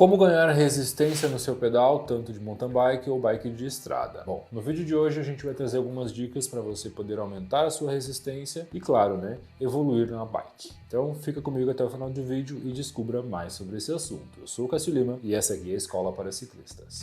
Como ganhar resistência no seu pedal, tanto de mountain bike ou bike de estrada? Bom, no vídeo de hoje a gente vai trazer algumas dicas para você poder aumentar a sua resistência e, claro, evoluir na bike. Então fica comigo até o final do vídeo e descubra mais sobre esse assunto. Eu sou o Cássio Lima e essa aqui é a Escola para Ciclistas.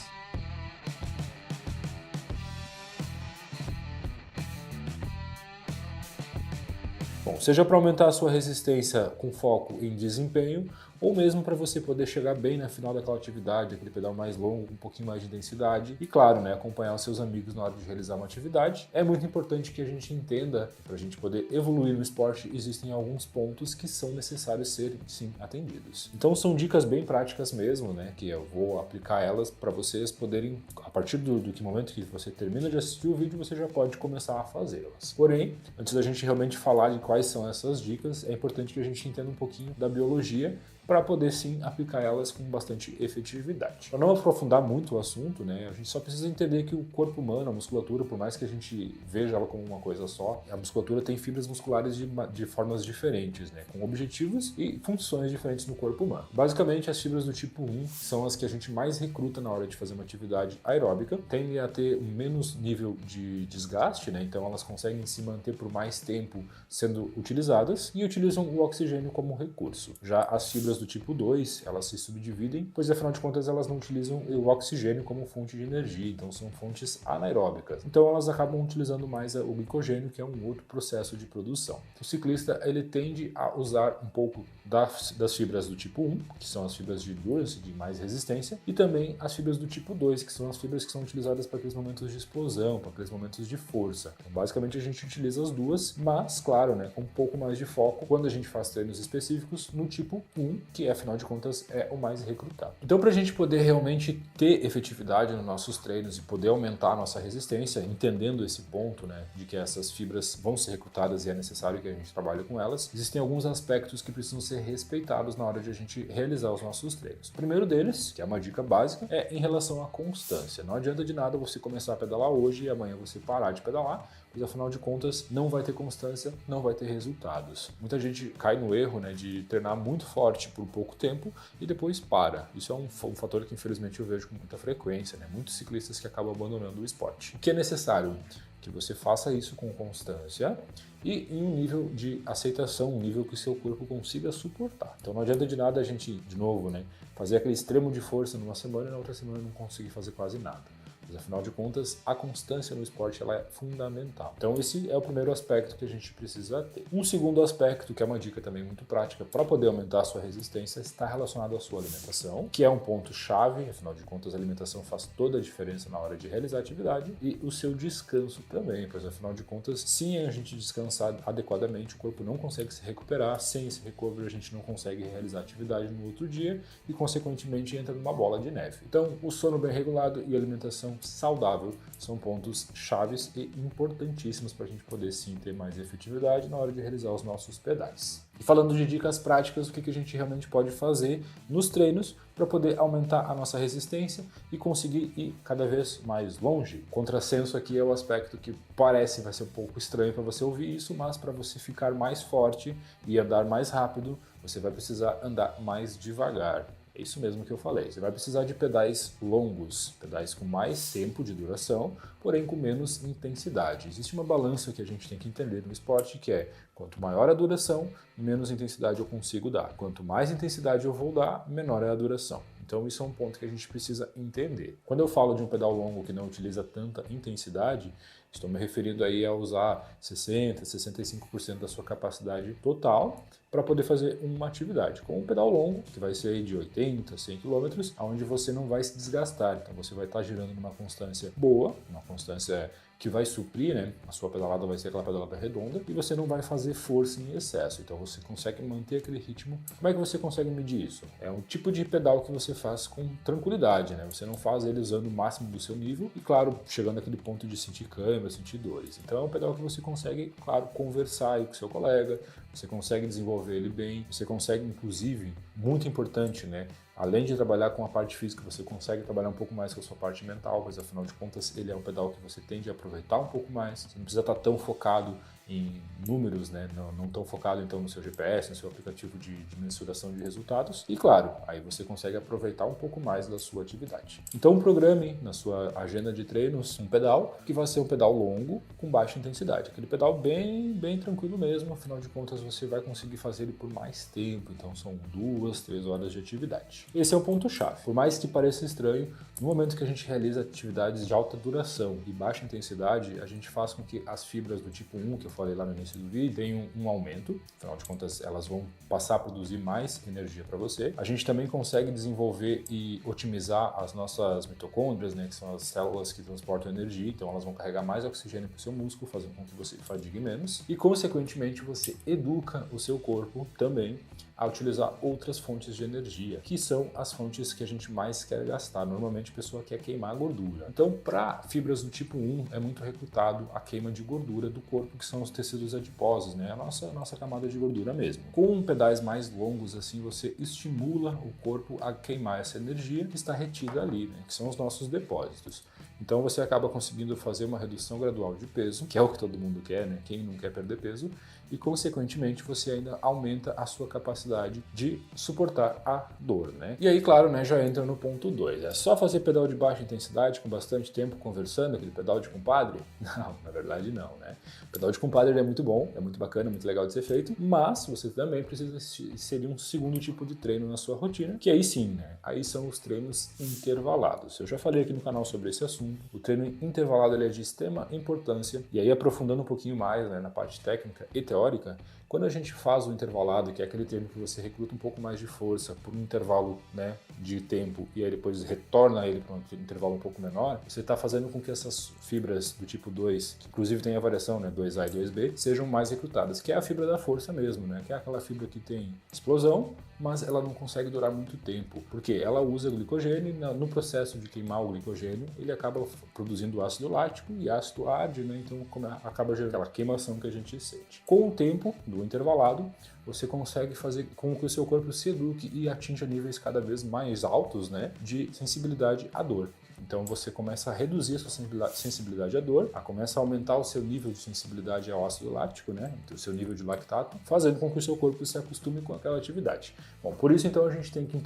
Bom, seja para aumentar a sua resistência com foco em desempenho, ou mesmo para você poder chegar bem na final daquela atividade, aquele pedal mais longo, com um pouquinho mais de intensidade e, claro, acompanhar os seus amigos na hora de realizar uma atividade. É muito importante que a gente entenda que para a gente poder evoluir no esporte, existem alguns pontos que são necessários serem, sim, atendidos. Então são dicas bem práticas mesmo, que eu vou aplicar elas para vocês poderem, a partir do momento que você termina de assistir o vídeo, você já pode começar a fazê-las. Porém, antes da gente realmente falar de quais são essas dicas, é importante que a gente entenda um pouquinho da biologia para poder sim aplicar elas com bastante efetividade. Para não aprofundar muito o assunto, a gente só precisa entender que o corpo humano, a musculatura, por mais que a gente veja ela como uma coisa só, a musculatura tem fibras musculares de formas diferentes, com objetivos e funções diferentes no corpo humano. Basicamente, as fibras do tipo 1 são as que a gente mais recruta na hora de fazer uma atividade aeróbica, tendem a ter menos nível de desgaste, então elas conseguem se manter por mais tempo sendo utilizadas e utilizam o oxigênio como recurso. Já as fibras do tipo 2, elas se subdividem, pois afinal de contas elas não utilizam o oxigênio como fonte de energia, então são fontes anaeróbicas. Então elas acabam utilizando mais o glicogênio, que é um outro processo de produção. O ciclista ele tende a usar um pouco das fibras do tipo 1, que são as fibras de endurance, de mais resistência, e também as fibras do tipo 2, que são as fibras que são utilizadas para aqueles momentos de explosão, para aqueles momentos de força. Então, basicamente a gente utiliza as duas, mas claro, com um pouco mais de foco quando a gente faz treinos específicos no tipo 1, que afinal de contas é o mais recrutado. Então, para a gente poder realmente ter efetividade nos nossos treinos e poder aumentar a nossa resistência, entendendo esse ponto, de que essas fibras vão ser recrutadas e é necessário que a gente trabalhe com elas, existem alguns aspectos que precisam ser respeitados na hora de a gente realizar os nossos treinos. O primeiro deles, que é uma dica básica, é em relação à constância. Não adianta de nada você começar a pedalar hoje e amanhã você parar de pedalar, pois afinal de contas não vai ter constância, não vai ter resultados. Muita gente cai no erro de treinar muito forte por pouco tempo e depois para. Isso é um fator que infelizmente eu vejo com muita frequência, muitos ciclistas que acabam abandonando o esporte. O que é necessário? Que você faça isso com constância e em um nível de aceitação, um nível que seu corpo consiga suportar. Então não adianta de nada a gente, de novo, fazer aquele extremo de força numa semana e na outra semana não conseguir fazer quase nada. Mas afinal de contas, a constância no esporte ela é fundamental. Então esse é o primeiro aspecto que a gente precisa ter. Um segundo aspecto, que é uma dica também muito prática para poder aumentar a sua resistência, está relacionado à sua alimentação, que é um ponto chave, afinal de contas a alimentação faz toda a diferença na hora de realizar a atividade, e o seu descanso também, pois afinal de contas, se a gente descansar adequadamente, o corpo não consegue se recuperar, sem esse recovery a gente não consegue realizar a atividade no outro dia e consequentemente entra numa bola de neve. Então o sono bem regulado e a alimentação saudável são pontos chaves e importantíssimos para a gente poder sim ter mais efetividade na hora de realizar os nossos pedais. E falando de dicas práticas, o que a gente realmente pode fazer nos treinos para poder aumentar a nossa resistência e conseguir ir cada vez mais longe. Contrassenso aqui é o aspecto que parece vai ser um pouco estranho para você ouvir isso, mas para você ficar mais forte e andar mais rápido, você vai precisar andar mais devagar. É isso mesmo que eu falei. Você vai precisar de pedais longos, pedais com mais tempo de duração, porém com menos intensidade. Existe uma balança que a gente tem que entender no esporte, que é quanto maior a duração, menos intensidade eu consigo dar. Quanto mais intensidade eu vou dar, menor é a duração. Então isso é um ponto que a gente precisa entender. Quando eu falo de um pedal longo que não utiliza tanta intensidade, estou me referindo aí a usar 60%, 65% da sua capacidade total para poder fazer uma atividade. Com um pedal longo, que vai ser de 80, 100 km, onde você não vai se desgastar. Então você vai estar girando numa constância boa, uma constância que vai suprir, a sua pedalada vai ser aquela pedalada redonda e você não vai fazer força em excesso, então você consegue manter aquele ritmo. Como é que você consegue medir isso? É um tipo de pedal que você faz com tranquilidade, você não faz ele usando o máximo do seu nível e, claro, chegando àquele ponto de sentir câimbra, sentir dores. Então é um pedal que você consegue, claro, conversar aí com seu colega, você consegue desenvolver ele bem, você consegue, inclusive, muito importante, além de trabalhar com a parte física, você consegue trabalhar um pouco mais com a sua parte mental, pois afinal de contas ele é um pedal que você tende a aproveitar um pouco mais, você não precisa estar tão focado em números, né? Não tão focado então no seu GPS, no seu aplicativo de mensuração de resultados. E claro, aí você consegue aproveitar um pouco mais da sua atividade. Então programe na sua agenda de treinos um pedal que vai ser um pedal longo com baixa intensidade. Aquele pedal bem tranquilo mesmo, afinal de contas você vai conseguir fazer ele por mais tempo, então são 2, 3 horas de atividade. Esse é o ponto-chave. Por mais que pareça estranho, no momento que a gente realiza atividades de alta duração e baixa intensidade, a gente faz com que as fibras do tipo 1, que eu falei lá no início do vídeo, tenham um aumento, afinal de contas elas vão passar a produzir mais energia para você. A gente também consegue desenvolver e otimizar as nossas mitocôndrias, né, que são as células que transportam energia, então elas vão carregar mais oxigênio para o seu músculo, fazendo com que você fadigue menos e, consequentemente, você educa o seu corpo também a utilizar outras fontes de energia, que são as fontes que a gente mais quer gastar. Normalmente a pessoa quer queimar gordura. Então, para fibras do tipo 1, é muito recrutado a queima de gordura do corpo, que são os tecidos adiposos, né? A nossa camada de gordura mesmo. Com pedais mais longos, assim, você estimula o corpo a queimar essa energia que está retida ali, né? Que são os nossos depósitos. Então você acaba conseguindo fazer uma redução gradual de peso, que é o que todo mundo quer, né? Quem não quer perder peso, e consequentemente você ainda aumenta a sua capacidade de suportar a dor, né? E aí, claro, né, já entra no ponto 2. É só fazer pedal de baixa intensidade com bastante tempo conversando, aquele pedal de compadre? Não, na verdade não, né? O pedal de compadre é muito bom, é muito bacana, muito legal de ser feito, mas você também precisa inserir um segundo tipo de treino na sua rotina, que aí sim, né? Aí são os treinos intervalados. Eu já falei aqui no canal sobre esse assunto. O treino intervalado ele é de extrema importância, e aí aprofundando um pouquinho mais, né, na parte técnica e teórica, quando a gente faz o intervalado, que é aquele treino que você recruta um pouco mais de força por um intervalo, né, de tempo e aí depois retorna ele para um intervalo um pouco menor, você está fazendo com que essas fibras do tipo 2, que inclusive tem a variação, né, 2A e 2B, sejam mais recrutadas, que é a fibra da força mesmo, né, que é aquela fibra que tem explosão, mas ela não consegue durar muito tempo, porque ela usa glicogênio e no processo de queimar o glicogênio, ele acaba produzindo ácido lático e ácido arde, né, então acaba gerando aquela queimação que a gente sente. Com o tempo do intervalado, você consegue fazer com que o seu corpo se eduque e atinja níveis cada vez mais altos, né, de sensibilidade à dor. Então você começa a reduzir a sua sensibilidade à dor, começa a aumentar o seu nível de sensibilidade ao ácido lático, né, o seu nível de lactato, fazendo com que o seu corpo se acostume com aquela atividade. Bom, por isso então a gente tem que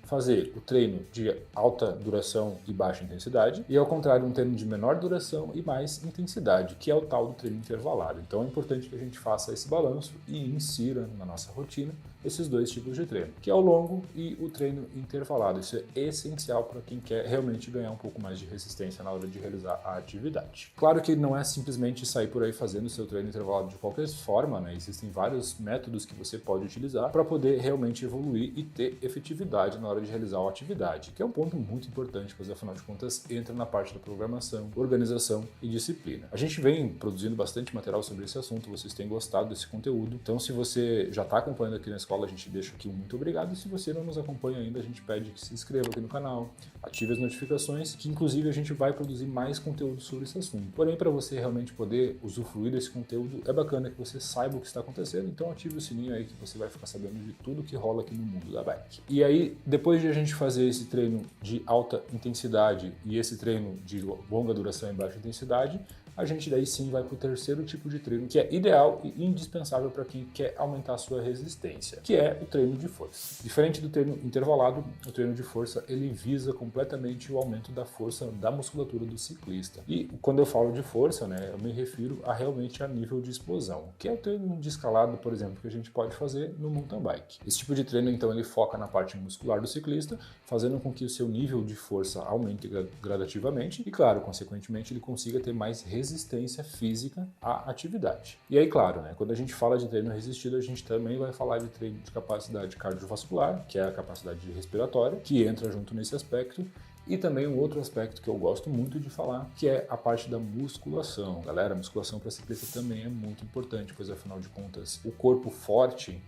fazer o treino de alta duração e baixa intensidade e, ao contrário, um treino de menor duração e mais intensidade, que é o tal do treino intervalado. Então é importante que a gente faça esse balanço e insira na nossa rotina esses dois tipos de treino, que é o longo e o treino intervalado. Isso é essencial para quem quer realmente ganhar um pouco mais de resistência na hora de realizar a atividade. Claro que não é simplesmente sair por aí fazendo o seu treino intervalado de qualquer forma, né? Existem vários métodos que você pode utilizar para poder realmente evoluir e ter efetividade na hora de realizar a atividade, que é um ponto muito importante, pois afinal de contas entra na parte da programação, organização e disciplina. A gente vem produzindo bastante material sobre esse assunto, vocês têm gostado desse conteúdo, então se você já está acompanhando aqui na escola, a gente deixa aqui um muito obrigado, e se você não nos acompanha ainda, a gente pede que se inscreva aqui no canal, ative as notificações, que inclusive a gente vai produzir mais conteúdo sobre esse assunto. Porém, para você realmente poder usufruir desse conteúdo, é bacana que você saiba o que está acontecendo, então ative o sininho aí que você vai ficar sabendo de tudo que rola aqui no mundo da bike. E aí, depois de a gente fazer esse treino de alta intensidade e esse treino de longa duração e baixa intensidade, a gente daí sim vai para o terceiro tipo de treino, que é ideal e indispensável para quem quer aumentar a sua resistência, que é o treino de força. Diferente do treino intervalado, o treino de força ele visa completamente o aumento da força da musculatura do ciclista. E quando eu falo de força, né, eu me refiro realmente a nível de explosão, que é o treino de escalada, por exemplo, que a gente pode fazer no mountain bike. Esse tipo de treino, então, ele foca na parte muscular do ciclista, fazendo com que o seu nível de força aumente gradativamente e, claro, consequentemente, ele consiga ter mais resistência física à atividade. E aí, claro, né, quando a gente fala de treino resistido, a gente também vai falar de treino de capacidade cardiovascular, que é a capacidade respiratória, que entra junto nesse aspecto, e também um outro aspecto que eu gosto muito de falar, que é a parte da musculação. Galera, a musculação para ciclista também é muito importante, pois afinal de contas, o corpo forte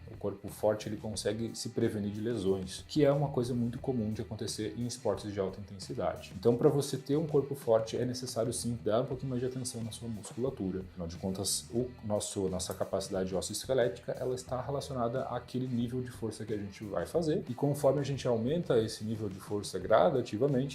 ele consegue se prevenir de lesões, que é uma coisa muito comum de acontecer em esportes de alta intensidade. Então, para você ter um corpo forte, é necessário sim dar um pouquinho mais de atenção na sua musculatura. Afinal de contas, nossa capacidade osteoesquelética, ela está relacionada àquele nível de força que a gente vai fazer, e conforme a gente aumenta esse nível de força gradativamente,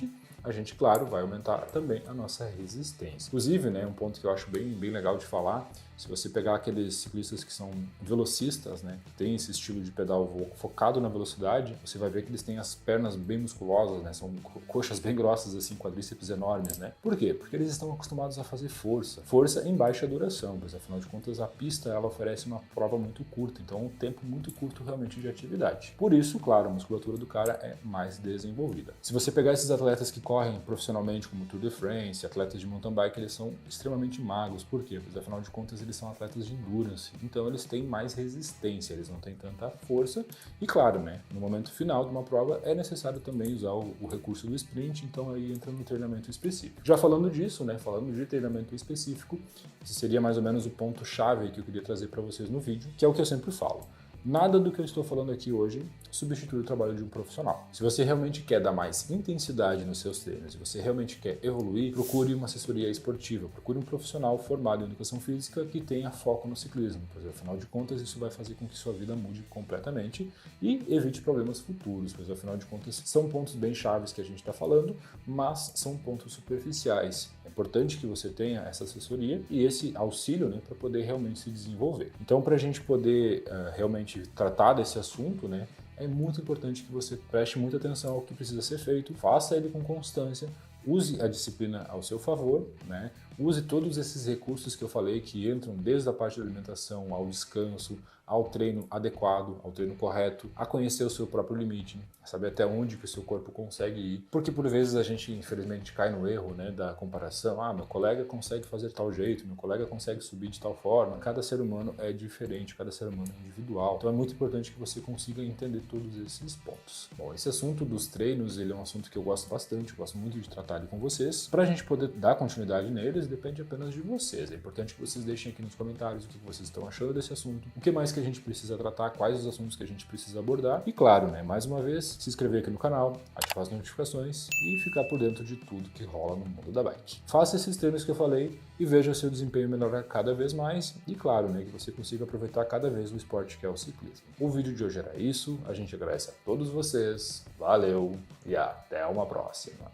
a gente, claro, vai aumentar também a nossa resistência. Inclusive, né, um ponto que eu acho bem legal de falar Se você pegar aqueles ciclistas que são velocistas, né, que tem esse estilo de pedal focado na velocidade, você vai ver que eles têm as pernas bem musculosas, né, são coxas bem grossas, assim, quadríceps enormes, né. Por quê? Porque eles estão acostumados a fazer força em baixa duração, pois afinal de contas a pista ela oferece uma prova muito curta, então um tempo muito curto realmente de atividade. Por isso, claro, a musculatura do cara é mais desenvolvida. Se você pegar esses atletas que correm profissionalmente, como Tour de France, atletas de mountain bike, eles são extremamente magros. Por quê? Pois afinal de contas eles são atletas de endurance, então eles têm mais resistência, eles não têm tanta força e claro, né, no momento final de uma prova é necessário também usar o recurso do sprint, então aí entra no treinamento específico. Já falando disso, né, falando de treinamento específico, esse seria mais ou menos o ponto-chave que eu queria trazer para vocês no vídeo, que é o que eu sempre falo. Nada do que eu estou falando aqui hoje substitui o trabalho de um profissional. Se você realmente quer dar mais intensidade nos seus treinos, se você realmente quer evoluir, procure uma assessoria esportiva, procure um profissional formado em educação física que tenha foco no ciclismo, pois afinal de contas isso vai fazer com que sua vida mude completamente e evite problemas futuros, pois afinal de contas são pontos bem chaves que a gente está falando, mas são pontos superficiais. É importante que você tenha essa assessoria e esse auxílio, né, para poder realmente se desenvolver. Então, para a gente poder realmente tratar desse assunto, né, é muito importante que você preste muita atenção ao que precisa ser feito, faça ele com constância, use a disciplina ao seu favor, né? Use todos esses recursos que eu falei que entram desde a parte da alimentação ao descanso, ao treino adequado, ao treino correto, a conhecer o seu próprio limite, a saber até onde que o seu corpo consegue ir. Porque por vezes a gente infelizmente cai no erro, né, da comparação. Ah, meu colega consegue fazer de tal jeito, meu colega consegue subir de tal forma. Cada ser humano é diferente, cada ser humano é individual. Então é muito importante que você consiga entender todos esses pontos. Bom, esse assunto dos treinos, ele é um assunto que eu gosto bastante, eu gosto muito de tratar ele com vocês. Para a gente poder dar continuidade neles, depende apenas de vocês. É importante que vocês deixem aqui nos comentários o que vocês estão achando desse assunto, o que mais que a gente precisa tratar, quais os assuntos que a gente precisa abordar. E claro, né, mais uma vez, se inscrever aqui no canal, ativar as notificações e ficar por dentro de tudo que rola no mundo da bike. Faça esses treinos que eu falei e veja seu desempenho melhorar cada vez mais e claro, né, que você consiga aproveitar cada vez o esporte que é o ciclismo. O vídeo de hoje era isso, a gente agradece a todos vocês, valeu e até uma próxima.